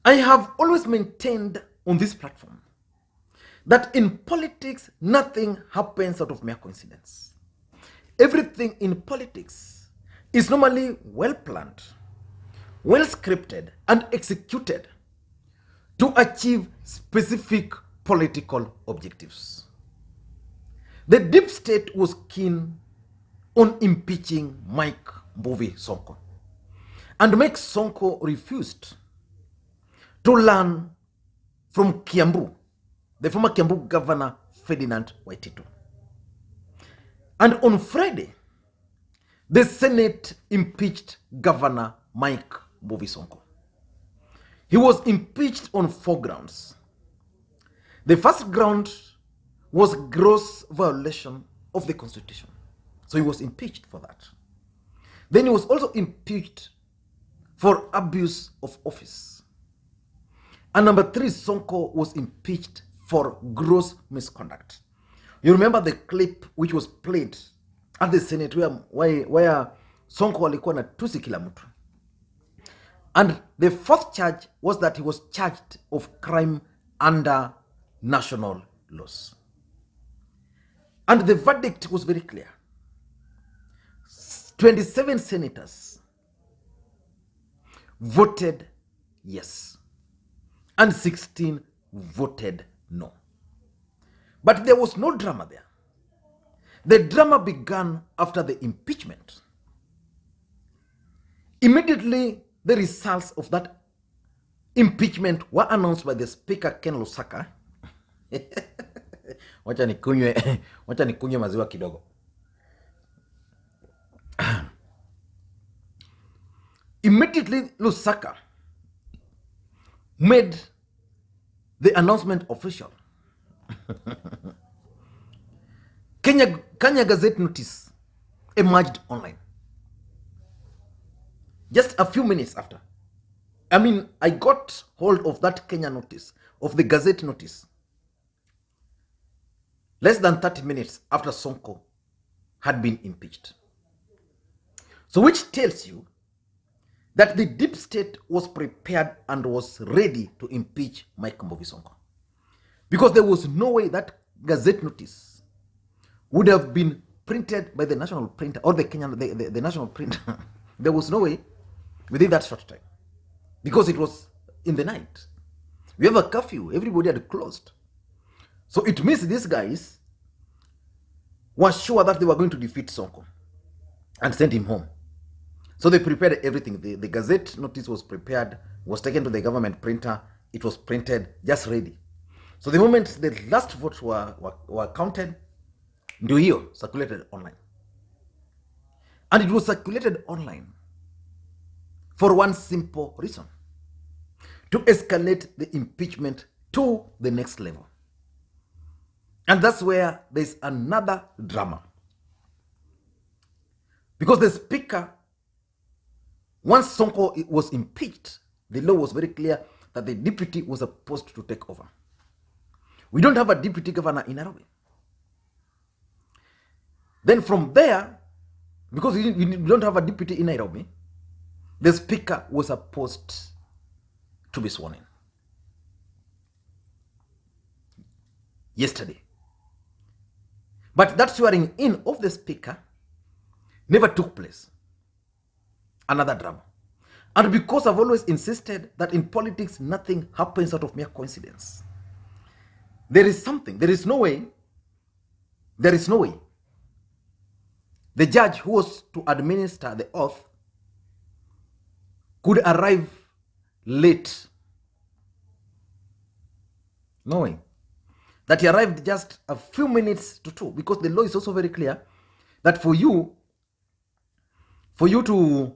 I have always maintained on this platform that in politics, nothing happens out of mere coincidence. Everything in politics is normally well planned, well scripted, and executed to achieve specific political objectives. The deep state was keen on impeaching Mike Mbuvi Sonko, and Mike Sonko refused to learn from Kiambu, the former Kiambu governor Ferdinand Waititu. And on Friday, the Senate impeached Governor Mike Mbuvi Sonko. He was impeached on 4 grounds. The first ground was gross violation of the Constitution. So he was impeached for that. Then he was also impeached for abuse of office. And number 3, Sonko was impeached for gross misconduct. You remember the clip which was played at the Senate where Sonko alikuwa na tusi kila mtu. And the 4th charge was that he was charged of crime under national laws. And the verdict was very clear. 27 senators voted yes, and 16 voted no. But there was no drama there. The drama began after the impeachment. Immediately, the results of that impeachment were announced by the Speaker, Ken Lusaka. Wacha nikunywe maziwa kidogo. Immediately, Lusaka made the announcement official. Kenya Gazette notice emerged online. Just a few minutes after. I got hold of that Kenya notice, of the Gazette notice, less than 30 minutes after Sonko had been impeached. So which tells you that the deep state was prepared and was ready to impeach Mike Mbuvi Sonko. Because there was no way that Gazette notice would have been printed by the national printer or the Kenyan, the national printer. There was no way within that short time. Because it was in the night. We have a curfew. Everybody had closed. So it means these guys were sure that they were going to defeat Sonko and send him home. So they prepared everything. The Gazette notice was prepared, was taken to the government printer. It was printed, just ready. So the moment the last votes were counted, ndio hiyo circulated online. And it was circulated online for one simple reason: to escalate the impeachment to the next level. And that's where there's another drama. Because the Speaker, once Sonko was impeached, the law was very clear that the deputy was supposed to take over. We don't have a deputy governor in Nairobi. Then from there, because we don't have a deputy in Nairobi, the Speaker was supposed to be sworn in. Yesterday. But that swearing in of the Speaker never took place. Another drama. And because I've always insisted that in politics, nothing happens out of mere coincidence. There is something. There is no way. The judge who was to administer the oath could arrive late. Knowing that he arrived just a few minutes to 2, because the law is also very clear that for you to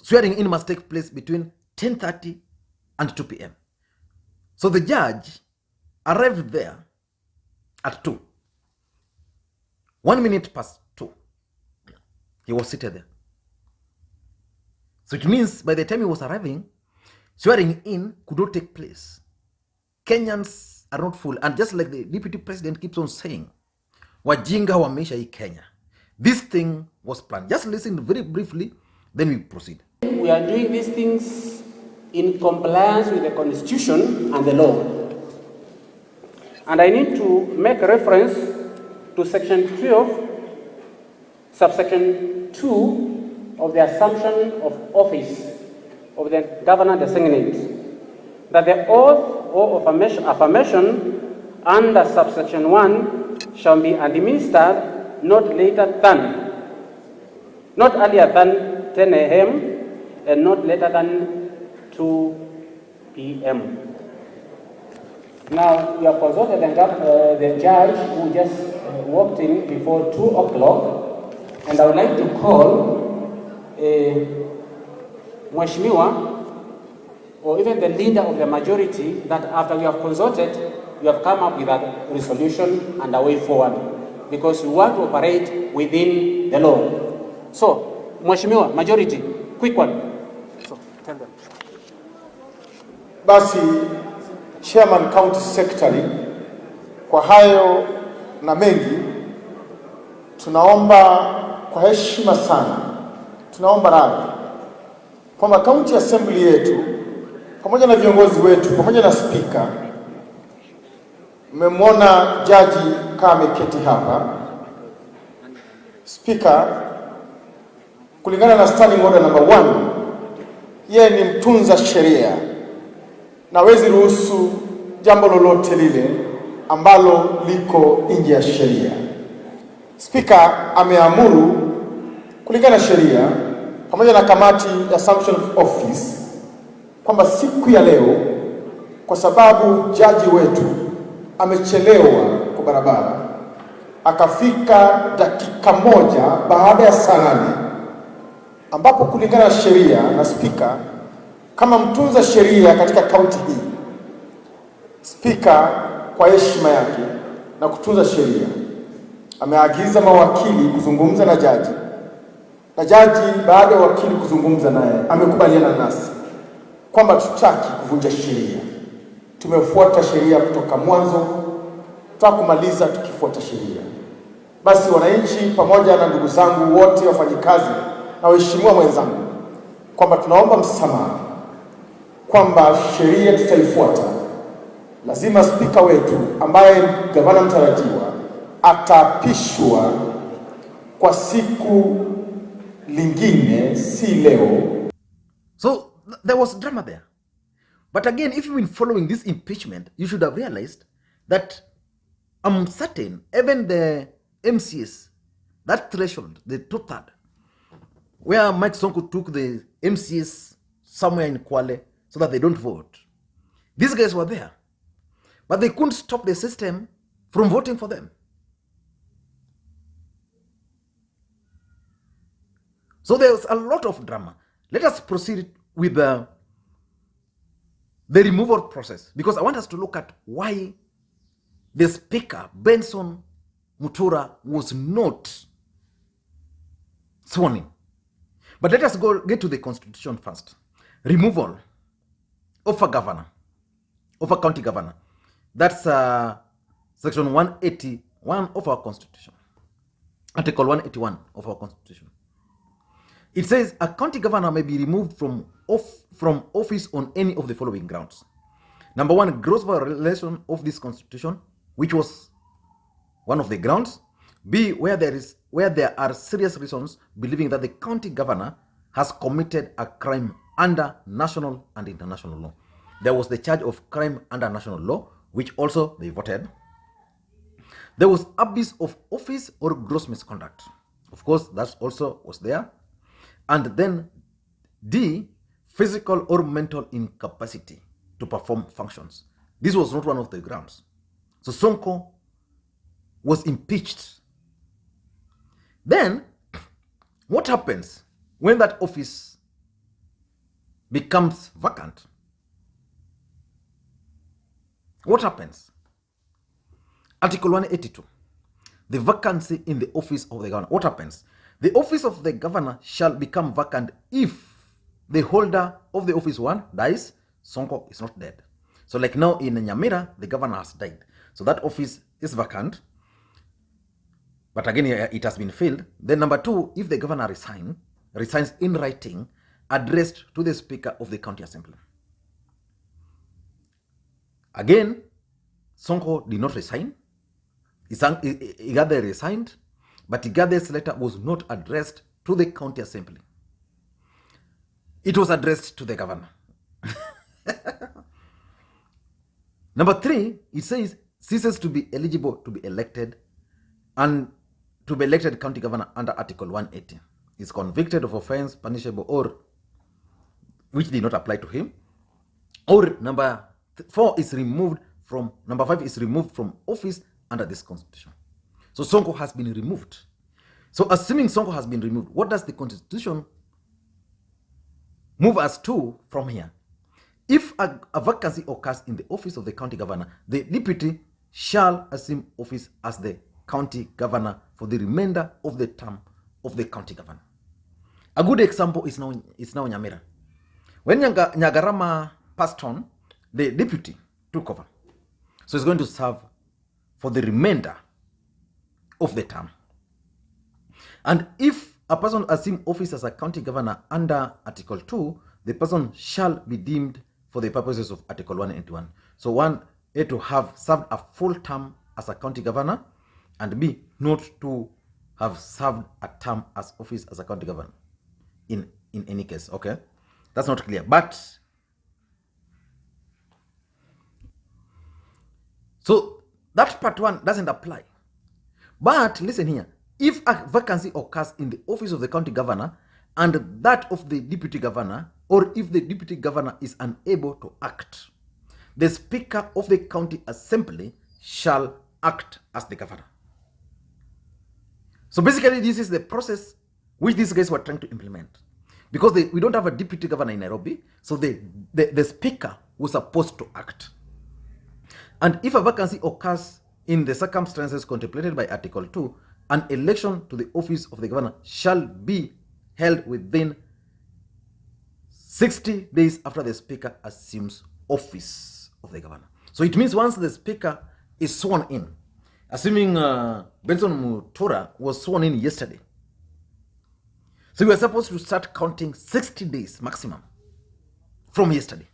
swearing in must take place between 10:30 and 2 p.m. So the judge arrived there at 2. 1 minute past 2. He was seated there. So it means by the time he was arriving, swearing in could not take place. Kenyans are not fool. And just like the deputy president keeps on saying, wajinga wameisha hii Kenya. This thing was planned. Just listen very briefly, then we proceed. We are doing these things in compliance with the Constitution and the law. And I need to make reference to Section 12, subsection 2 of the assumption of office of the governor designate, that the oath or affirmation under subsection 1 shall be administered not earlier than 10 a.m. and not later than 2 p.m. Now, we have consulted the judge who just walked in before 2 o'clock, and I would like to call Mheshimiwa, or even the leader of the majority, that after we have consulted, we have come up with a resolution and a way forward, because we want to operate within the law. So, Mheshimiwa, majority, quick one. So, tell them. Basi, Chairman County Secretary, kwa hayo na mengi, tunaomba kwa heshima sana, tunaomba radhi kwamba County Assembly yetu pamoja na viongozi wetu pamoja na speaker, mmemwona jaji kama ameketi hapa. Speaker, kulingana na standing order number 1, yeye ni mtunza sheria na hawezi ruhusu jambo lolote lile ambalo liko nje ya sheria. Speaker ameamuru kulingana na sheria pamoja na kamati ya assumption of office kwamba siku ya leo, kwa sababu jaji wetu amechelewa kwa barabara, akafika dakika moja baada ya saa 8, ambapo kulingana na sheria na speaker kama mtunza sheria katika kaunti hii, speaker kwa heshima yake na kutunza sheria ameagiza mawakili kuzungumza na jaji, na jaji baada ya wakili kuzungumza naye amekubaliana nasi kwamba tutaki kuvunja sheria. Tumefuata sheria kutoka mwanzo, tutakumaliza tukifuata sheria. Basi wananchi pamoja na ndugu zangu wote wafanyikazi na waheshimiwa wenzangu, kwamba tunaomba msamaha kwamba sheria tutaifuata. Lazima spika wetu ambaye gavana mtarajiwa ataapishwa kwa siku lingine, si leo. So there was drama there. But again, if you've been following this impeachment, you should have realized that I'm certain even the MCS, that threshold, the 2/3, where Mike Sonko took the MCS somewhere in Kwale so that they don't vote, these guys were there. But they couldn't stop the system from voting for them. So there's a lot of drama. Let us proceed with the removal process, because I want us to look at why the speaker, Benson Mutura, was not sworn in. But let us get to the constitution first. Removal of a governor, of a county governor. That's section 181 of our constitution. Article 181 of our constitution. It says a county governor may be removed from office on any of the following grounds. Number 1, gross violation of this constitution, which was one of the grounds. B, where there are serious reasons believing that the county governor has committed a crime under national and international law. There was the charge of crime under national law, which also they voted. There was abuse of office or gross misconduct. Of course, that also was there. And then D, physical or mental incapacity to perform functions. This was not one of the grounds. So Sonko was impeached. Then, what happens when that office becomes vacant? What happens? Article 182, the vacancy in the office of the governor. What happens? The office of the governor shall become vacant if the holder of the office 1 dies. Sonko is not dead. So like now in Nyamira, the governor has died. So that office is vacant. But again, it has been filled. Then number 2, if the governor resigns in writing, addressed to the Speaker of the County Assembly. Again, Sonko did not resign. Igathe resigned, but Igathe's letter was not addressed to the county assembly. It was addressed to the governor. Number 3, it says ceases to be eligible to be elected and to be elected county governor under Article 180. Is convicted of offense punishable or which did not apply to him. Or number 4 is removed from, number 5 is removed from office under this constitution. So Sonko has been removed. So assuming Sonko has been removed, what does the constitution move us to from here? If a vacancy occurs in the office of the county governor, the deputy shall assume office as the county governor for the remainder of the term of the county governor. A good example is now Nyamira. When Nyagarama passed on, the deputy took over. So he's going to serve for the remainder of the term. And if a person assumes office as a county governor under Article 2, the person shall be deemed for the purposes of Article 181. So 1, A, to have served a full term as a county governor, and B, not to have served a term as office as a county governor in any case. Okay, that's not clear. But so that part 1 doesn't apply. But listen here, if a vacancy occurs in the office of the county governor and that of the deputy governor, or if the deputy governor is unable to act, the speaker of the county assembly shall act as the governor. So basically, this is the process which these guys were trying to implement. Because we don't have a deputy governor in Nairobi, so the speaker was supposed to act. And if a vacancy occurs in the circumstances contemplated by Article 2, an election to the office of the governor shall be held within 60 days after the speaker assumes office of the governor. So it means once the speaker is sworn in, assuming Benson Mutura was sworn in yesterday, so we are supposed to start counting 60 days maximum from yesterday.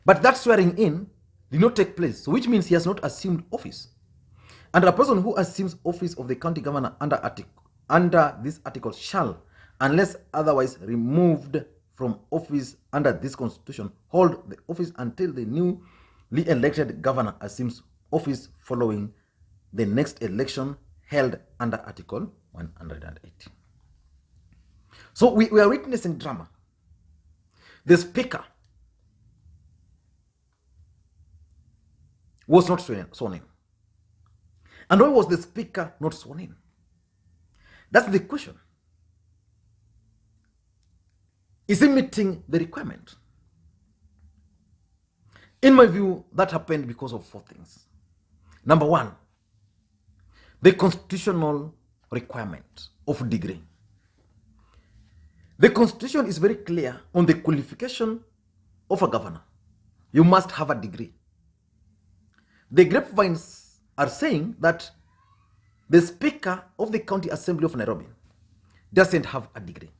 But that swearing in did not take place, so which means he has not assumed office. And a person who assumes office of the county governor under this article shall, unless otherwise removed from office under this constitution, hold the office until the newly elected governor assumes office following the next election held under Article 180. So we are witnessing drama. The speaker was not sworn in. And why was the speaker not sworn in? That's the question. Is he meeting the requirement? In my view, that happened because of 4 things. Number 1, the constitutional requirement of degree. The constitution is very clear on the qualification of a governor. You must have a degree. The grapevines are saying that the speaker of the county assembly of Nairobi doesn't have a degree.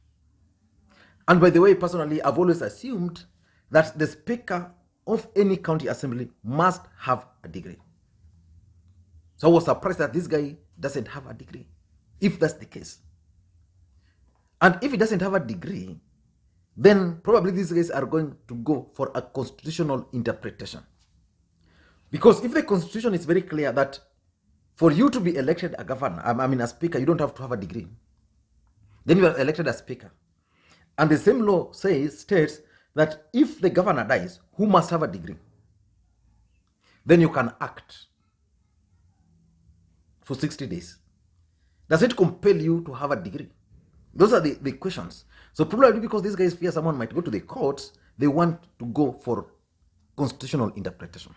And by the way, personally, I've always assumed that the speaker of any county assembly must have a degree. So I was surprised that this guy doesn't have a degree, if that's the case. And if he doesn't have a degree, then probably these guys are going to go for a constitutional interpretation. Because if the constitution is very clear that for you to be elected a governor, a speaker, you don't have to have a degree, then you are elected as speaker. And the same law states that if the governor dies, who must have a degree? Then you can act for 60 days. Does it compel you to have a degree? Those are the questions. So probably because these guys fear someone might go to the courts, they want to go for constitutional interpretation.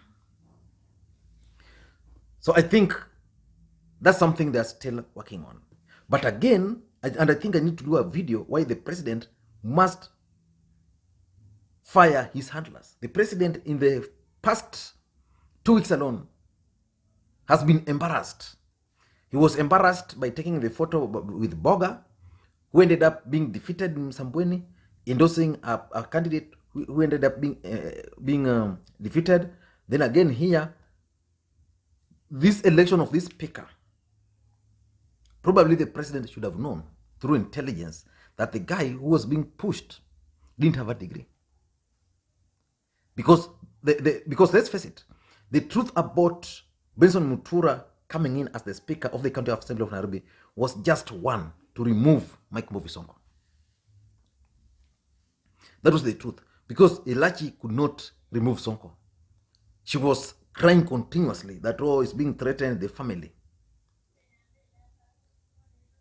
So I think that's something they're still working on. But again, and I think I need to do a video why the president must fire his handlers. The president in the past 2 weeks alone has been embarrassed. He was embarrassed by taking the photo with Boga, who ended up being defeated in Sambweni, endorsing a candidate who ended up being defeated. Then again here, this election of this speaker, probably the president should have known through intelligence that the guy who was being pushed didn't have a degree. Because because let's face it, the truth about Benson Mutura coming in as the Speaker of the County Assembly of Nairobi was just one, to remove Makwiny Sonko. That was the truth. Because Elachi could not remove Sonko. She was crying continuously that, oh, it's being threatened, the family.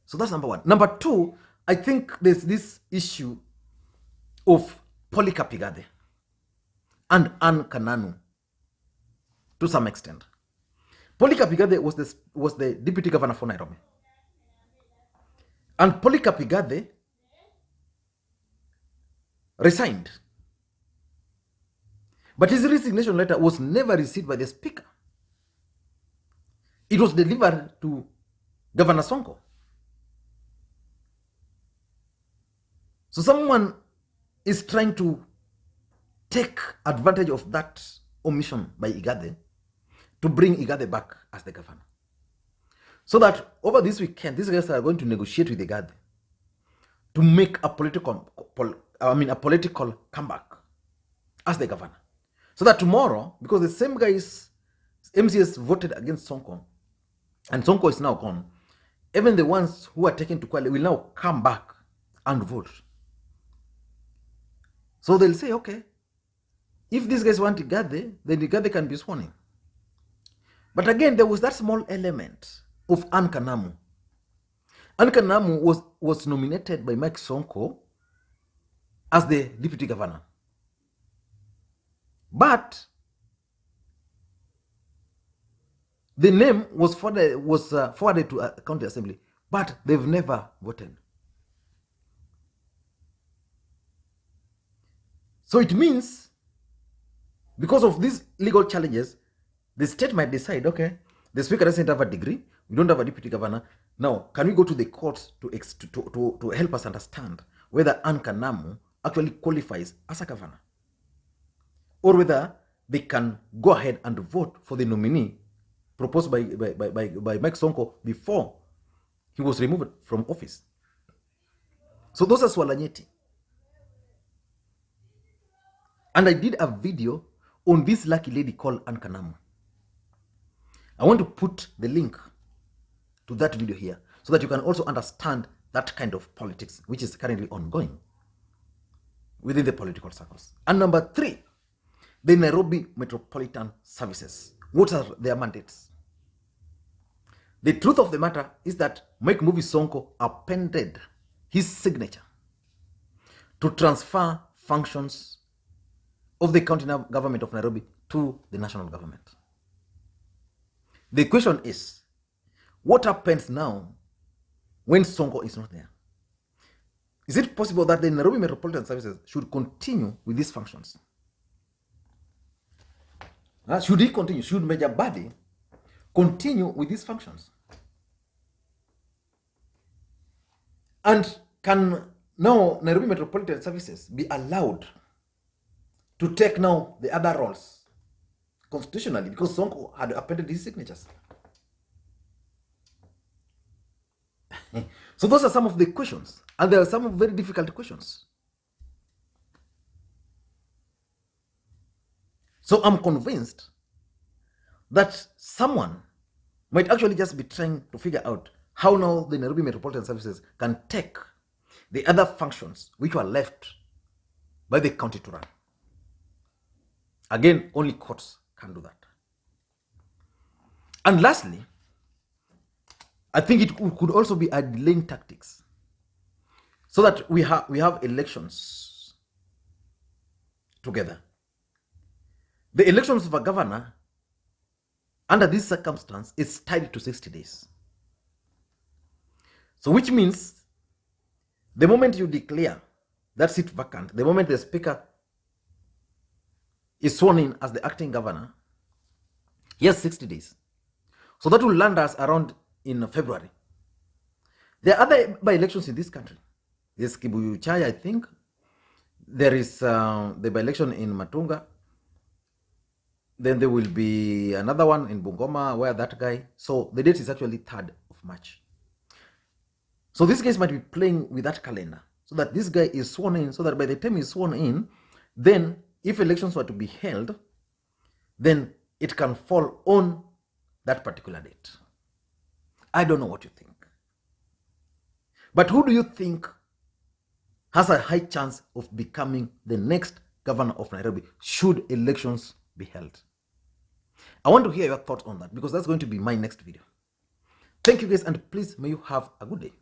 So that's number one. Number two, I think there's this issue of Polycarp Igathe and Anne Kananu to some extent. Polycarp Igathe was the deputy governor for Nairobi. And Polycarp Igathe resigned. But his resignation letter was never received by the speaker. It was delivered to Governor Sonko. So someone is trying to take advantage of that omission by Igathe to bring Igathe back as the governor. So that over this weekend, these guys are going to negotiate with Igathe to make a political comeback as the governor. So that tomorrow, because the same guys, MCS voted against Sonko, and Sonko is now gone, even the ones who are taken to Kwale will now come back and vote. So they'll say, okay, if these guys want Igathe, then Igathe can be sworn in. But again, there was that small element of Anne Kanamu. Anne Kanamu was nominated by Mike Sonko as the deputy governor. But the name was forwarded to a county assembly, but they've never voted. So it means, because of these legal challenges, the state might decide, okay, the speaker doesn't have a degree, we don't have a deputy governor. Now, can we go to the courts to help us understand whether Anne Kanamu actually qualifies as a governor? Or whether they can go ahead and vote for the nominee proposed by Mike Sonko before he was removed from office. So those are swala nyeti. And I did a video on this lucky lady called Anne Kanamu. I want to put the link to that video here so that you can also understand that kind of politics which is currently ongoing within the political circles. And number three, the Nairobi Metropolitan Services. What are their mandates? The truth of the matter is that Makwiny Sonko appended his signature to transfer functions of the county government of Nairobi to the national government. The question is, what happens now when Sonko is not there? Is it possible that the Nairobi Metropolitan Services should continue with these functions? Should he continue? Should Major Badi continue with these functions? And can now Nairobi Metropolitan Services be allowed to take now the other roles constitutionally, because Sonko had appended his signatures? So those are some of the questions, and there are some very difficult questions. So I'm convinced that someone might actually just be trying to figure out how now the Nairobi Metropolitan Services can take the other functions which were left by the county to run. Again, only courts can do that. And lastly, I think it could also be a delaying tactics so that we have elections together. The elections of a governor under this circumstance is tied to 60 days. So which means the moment you declare that seat vacant, the moment the speaker is sworn in as the acting governor, he has 60 days. So that will land us around in February. There are other by-elections in this country. There's Kibuyu Chai, I think. there is the by-election in Matunga. Then there will be another one in Bungoma where that guy. So the date is actually 3rd of March. So these guys might be playing with that calendar so that this guy is sworn in, so that by the time he's sworn in, then if elections were to be held, then it can fall on that particular date. I don't know what you think. But who do you think has a high chance of becoming the next governor of Nairobi should elections be held? I want to hear your thoughts on that, because that's going to be my next video. Thank you guys, and please may you have a good day.